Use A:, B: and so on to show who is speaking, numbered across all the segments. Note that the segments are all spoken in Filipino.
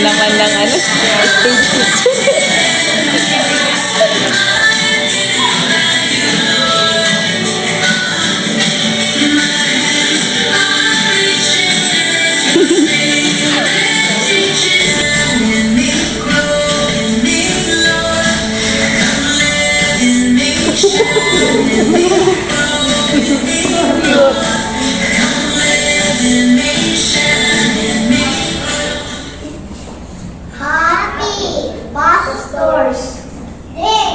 A: laman ng ano, stage kitchen.
B: Happy Pastors Day!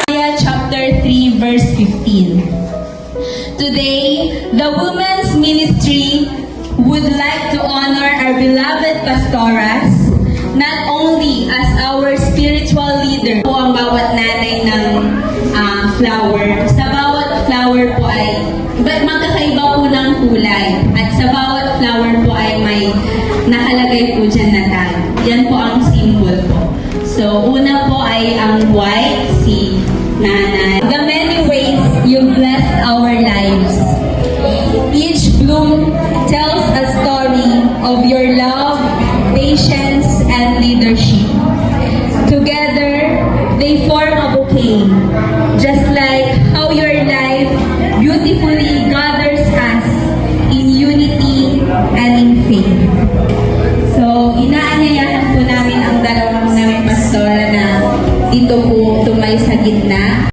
C: Isaiah chapter 3 verse 15. Today, the women's ministry would like to honor our beloved pastoras not only as our spiritual leader po ang bawat nanay ng flower. Sa bawat flower po ay iba't magkakaiba po ng kulay at sa bawat flower po ay may nakalagay po dyan na tag. Yan po ang symbol po. So, una po ay ang white, si nanay. The many ways you blessed our lives. Each bloom tells a story of your love, patience, and leadership. Together, they form a bouquet, just like